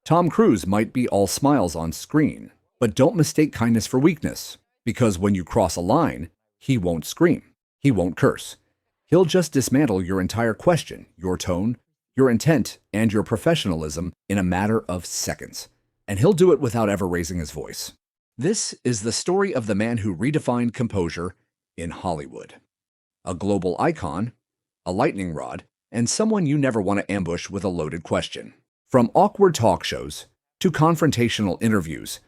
Tom Cruise might be all smiles on screen, but don't mistake kindness for weakness, because when you cross a line, he won't scream, he won't curse. He'll just dismantle your entire question, your tone, your intent, and your professionalism in a matter of seconds. And he'll do it without ever raising his voice. This is the story of the man who redefined composure in Hollywood. A global icon, a lightning rod, and someone you never want to ambush with a loaded question. From awkward talk shows to confrontational interviews,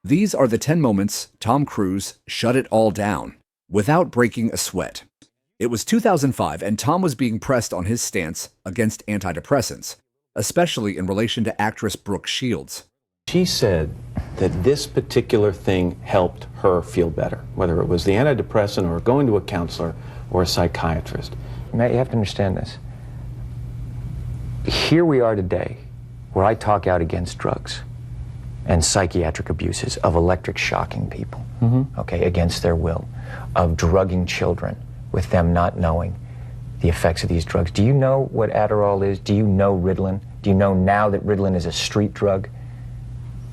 these are the 10 moments Tom Cruise shut it all down without breaking a sweat. It was 2005, and Tom was being pressed on his stance against antidepressants, especially in relation to actress Brooke Shields. She said that this particular thing helped her feel better, whether it was the antidepressant or going to a counselor or a psychiatrist. Matt, you have to understand this. Here we are today, where I talk out against drugs and psychiatric abuses of electric shocking people, okay, against their will, of drugging children with them not knowing the effects of these drugs. Do you know what Adderall is? Do you know Ritalin? Do you know now that Ritalin is a street drug?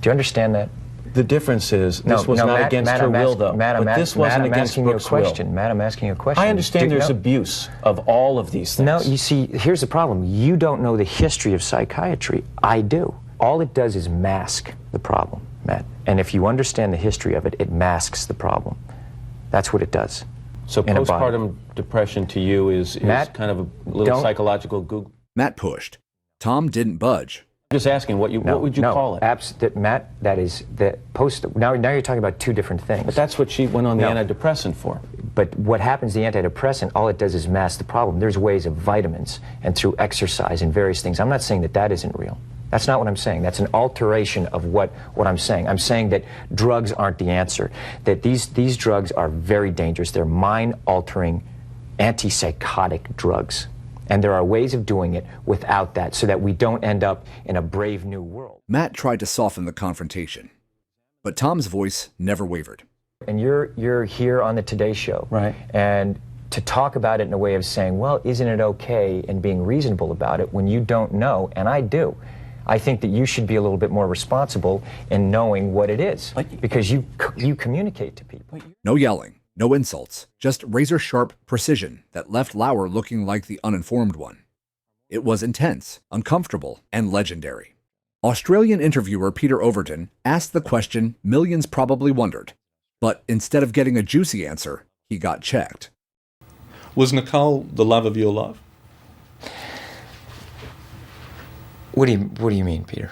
Do you understand that? The difference is this was not Matt, against her will, though. Matt, but this wasn't against Brooke's will. Matt, I'm asking you a question. I understand there's abuse of all of these things. No, you see, here's the problem. You don't know the history of psychiatry. I do. All it does is mask the problem, Matt. And if you understand the history of it, it masks the problem. That's what it does. So postpartum depression to you is Matt, kind of a little psychological Google. Matt pushed. Tom didn't budge. Just asking, what would you call it? Matt, that is the post. Now you're talking about two different things. But that's what she went on the antidepressant for. But what happens, the antidepressant, all it does is mask the problem. There's ways of vitamins and through exercise and various things. I'm not saying that that isn't real. That's not what I'm saying. That's an alteration of what I'm saying. I'm saying that drugs aren't the answer. That these drugs are very dangerous. They're mind-altering, antipsychotic drugs. And there are ways of doing it without that so that we don't end up in a brave new world. Matt tried to soften the confrontation, but Tom's voice never wavered. And you're here on the Today Show. Right. And to talk about it in a way of saying, well, isn't it okay, and being reasonable about it when you don't know, and I do. I think that you should be a little bit more responsible in knowing what it is, because you communicate to people. No yelling. No insults, just razor-sharp precision that left Lauer looking like the uninformed one. It was intense, uncomfortable, and legendary. Australian interviewer Peter Overton asked the question millions probably wondered, but instead of getting a juicy answer, he got checked. Was Nicole the love of your life? What do you mean, Peter?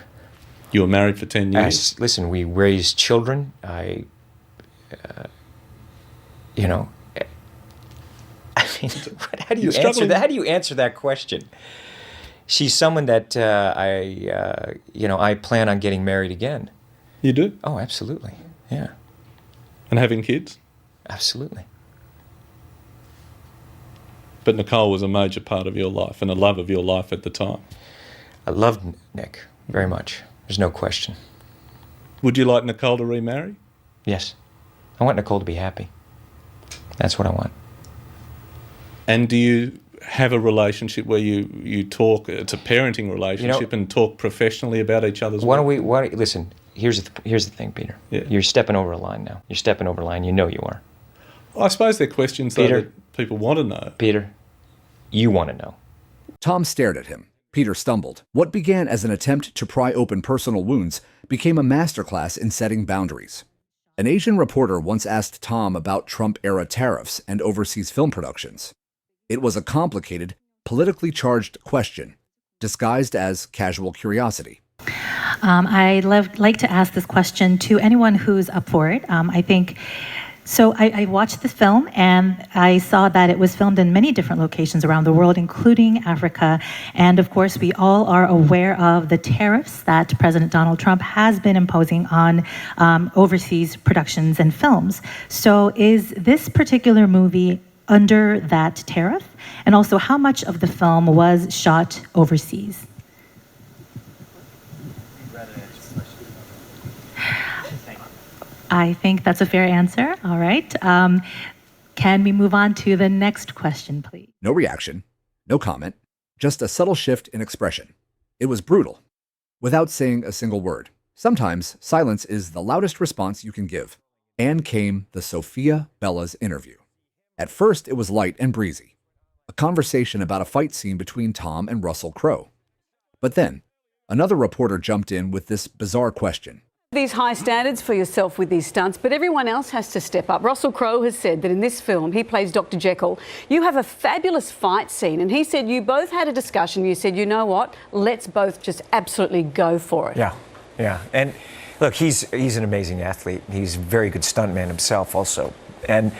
You were married for 10 years. Listen, we raised children. I mean, how do you answer that? How do you answer that question? She's someone that I plan on getting married again. You do? Oh, absolutely. Yeah. And having kids? Absolutely. But Nicole was a major part of your life and a love of your life at the time. I loved Nick very much. There's no question. Would you like Nicole to remarry? Yes. I want Nicole to be happy. That's what I want. And do you have a relationship where you talk, it's a parenting relationship, and talk professionally about each other's work? Listen, here's the thing, Peter. Yeah. You're stepping over a line now. You're stepping over a line. You know you are. Well, I suppose they're questions that people want to know. Peter, you want to know. Tom stared at him. Peter stumbled. What began as an attempt to pry open personal wounds became a masterclass in setting boundaries. An Asian reporter once asked Tom about Trump-era tariffs and overseas film productions. It was a complicated, politically charged question, disguised as casual curiosity. I like to ask this question to anyone who's up for it. I watched the film, and I saw that it was filmed in many different locations around the world, including Africa. And of course, we all are aware of the tariffs that President Donald Trump has been imposing on overseas productions and films. So is this particular movie under that tariff? And also, how much of the film was shot overseas? I think that's a fair answer. All right. Can we move on to the next question, please? No reaction, no comment, just a subtle shift in expression. It was brutal. without saying a single word. Sometimes silence is the loudest response you can give. And came the Sophia Bella's interview. At first, it was light and breezy, a conversation about a fight scene between Tom and Russell Crowe. But then, another reporter jumped in with this bizarre question. These high standards for yourself with these stunts, but everyone else has to step up. Russell Crowe has said that in this film, he plays Dr. Jekyll. You have a fabulous fight scene, and he said you both had a discussion. You said, you know what, let's both just absolutely go for it. Yeah. And look, he's an amazing athlete. He's a very good stuntman himself also. And,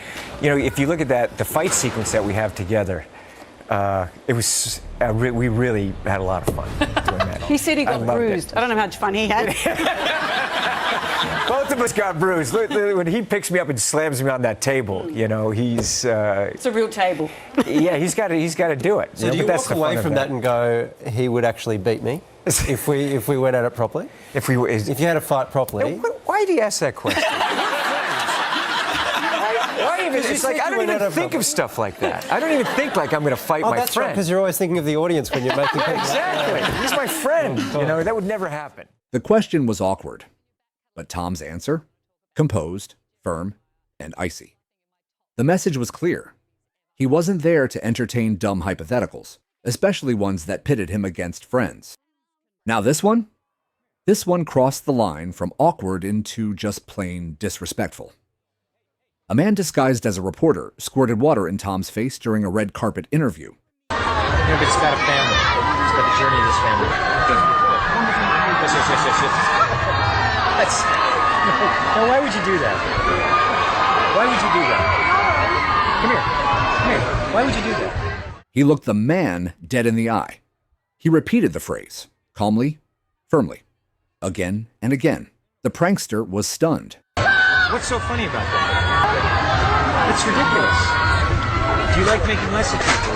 you know, if you look at the fight sequence that we have together, it was, we really had a lot of fun doing that. He said he got bruised. I don't know how much fun he had. Both of us got bruised. When he picks me up and slams me on that table, you know, he's... It's a real table. Yeah, he's got to do it. So do you walk away from that and go, he would actually beat me if we went at it properly? If you had a fight properly? Why do you ask that question? Why even? It's like, I don't even think of stuff like that. I don't even think like I'm going to fight my that's friend. right, because you're always thinking of the audience when you're making people. Exactly. He's my friend. You know, that would never happen. The question was awkward, but Tom's answer? Composed, firm, and icy. The message was clear. He wasn't there to entertain dumb hypotheticals, especially ones that pitted him against friends. Now this one? This one crossed the line from awkward into just plain disrespectful. A man disguised as a reporter squirted water in Tom's face during a red carpet interview. Yeah, but it's about a family. It's about the journey of this family. Yes. Now, why would you do that? Why would you do that? Come here. Why would you do that? He looked the man dead in the eye. He repeated the phrase, calmly, firmly, again and again. The prankster was stunned. What's so funny about that? It's ridiculous. Do you like making less of people?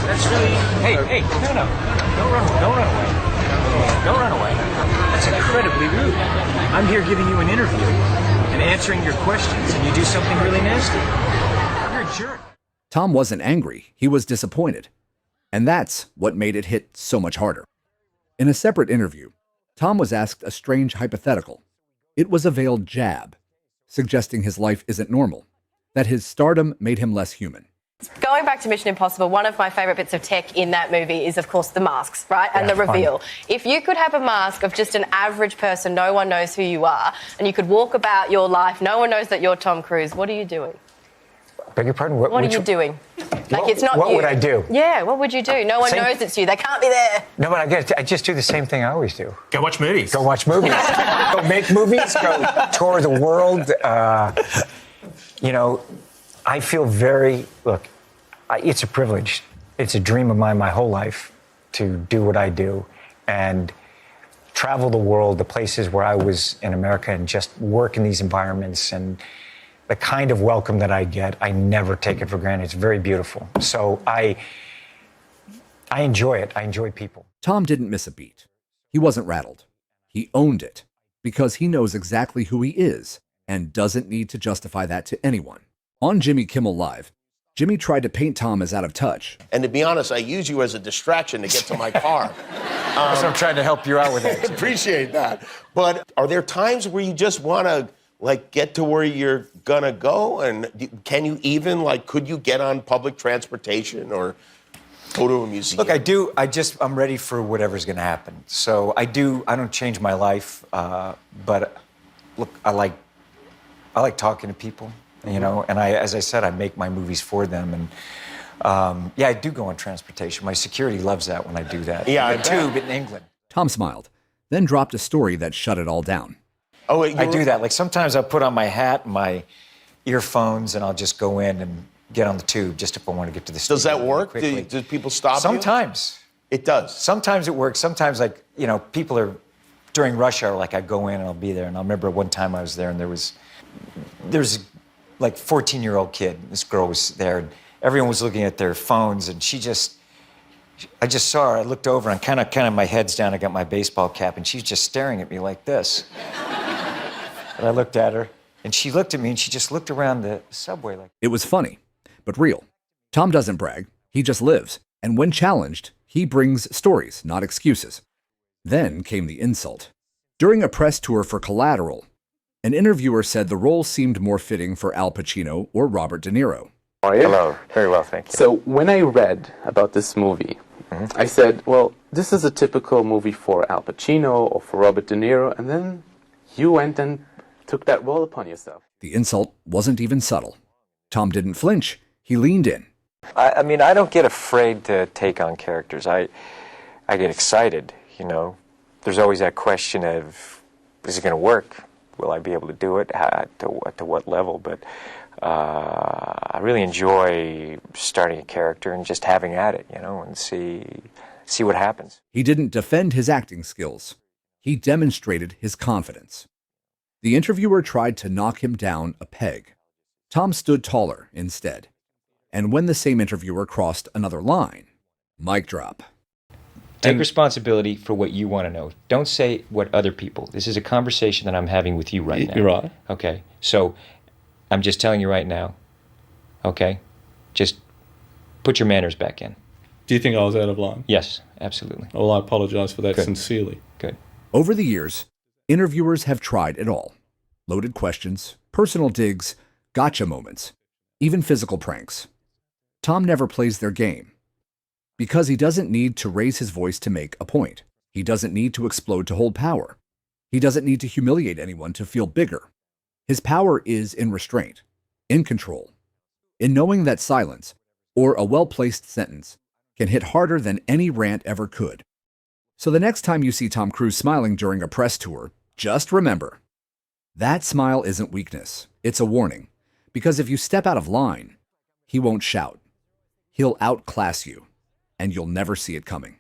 That's really... Hey, no. Don't run away. Don't run away. That's incredibly rude. I'm here giving you an interview and answering your questions, and you do something really nasty. You're a jerk. Tom wasn't angry. He was disappointed. And that's what made it hit so much harder. In a separate interview, Tom was asked a strange hypothetical. It was a veiled jab, suggesting his life isn't normal, that his stardom made him less human. Going back to Mission Impossible, one of my favourite bits of tech in that movie is, of course, the masks, right? And the reveal. If you could have a mask of just an average person, no one knows who you are, and you could walk about your life, no one knows that you're Tom Cruise, what are you doing? Beg your pardon? What are you doing? Like, it's not you. What would I do? Yeah, what would you do? No one knows it's you. They can't be there. No, but I just do the same thing I always do. Go watch movies. Go watch movies. Go make movies. Go tour the world. You know, I feel look, it's a privilege. It's a dream of mine my whole life to do what I do and travel the world, the places where I was in America, and just work in these environments. And the kind of welcome that I get, I never take it for granted. It's very beautiful. So I enjoy it. I enjoy people. Tom didn't miss a beat. He wasn't rattled. He owned it because he knows exactly who he is and doesn't need to justify that to anyone. On Jimmy Kimmel Live, Jimmy tried to paint Tom as out of touch. And to be honest, I use you as a distraction to get to my car. So I'm trying to help you out with that. Appreciate that. But are there times where you just want to, get to where you're going to go? And can you even, could you get on public transportation or go to a museum? Look, I'm ready for whatever's going to happen. So I don't change my life, but look, I like talking to people, you know, and as I said, I make my movies for them. And I do go on transportation. My security loves that when I do that. Yeah, I tube in England. Tom smiled, then dropped a story that shut it all down. Oh, I do that. Sometimes I'll put on my hat, my earphones, and I'll just go in and get on the tube just if I want to get to the studio. Does that work? Do people stop Sometimes. It does. Sometimes it works. Sometimes, people are, during rush hour, I go in and I'll be there. And I remember one time I was there and there's 14-year-old kid. This girl was there and everyone was looking at their phones and I just saw her. I looked over and kind of my head's down. I got my baseball cap and she's just staring at me like this. And I looked at her and she looked at me and she just looked around the subway like. It was funny, but real. Tom doesn't brag. He just lives, and when challenged, he brings stories, not excuses. Then came the insult. During a press tour for Collateral, an interviewer said the role seemed more fitting for Al Pacino or Robert De Niro. How are you? Hello. Very well, thank you. So when I read about this movie, I said, well, this is a typical movie for Al Pacino or for Robert De Niro, and then you went and took that role upon yourself. The insult wasn't even subtle. Tom didn't flinch. He leaned in. I mean, I don't get afraid to take on characters. I get excited, you know. There's always that question of, is it going to work? Will I be able to do it? To what level? But I really enjoy starting a character and just having at it, you know, and see what happens. He didn't defend his acting skills. He demonstrated his confidence. The interviewer tried to knock him down a peg. Tom stood taller instead. And when the same interviewer crossed another line, mic drop. Take responsibility for what you want to know. Don't say what other people. This is a conversation that I'm having with you right now. You're right. Okay. So I'm just telling you right now. Okay? Just put your manners back in. Do you think I was out of line? Yes, absolutely. Well, I apologise for that Good. sincerely. Good. Over the years, interviewers have tried it all. Loaded questions, personal digs, gotcha moments, even physical pranks. Tom never plays their game. Because he doesn't need to raise his voice to make a point. He doesn't need to explode to hold power. He doesn't need to humiliate anyone to feel bigger. His power is in restraint, in control, in knowing that silence, or a well-placed sentence, can hit harder than any rant ever could. So the next time you see Tom Cruise smiling during a press tour, just remember, that smile isn't weakness, it's a warning. Because if you step out of line, he won't shout. He'll outclass you, and you'll never see it coming.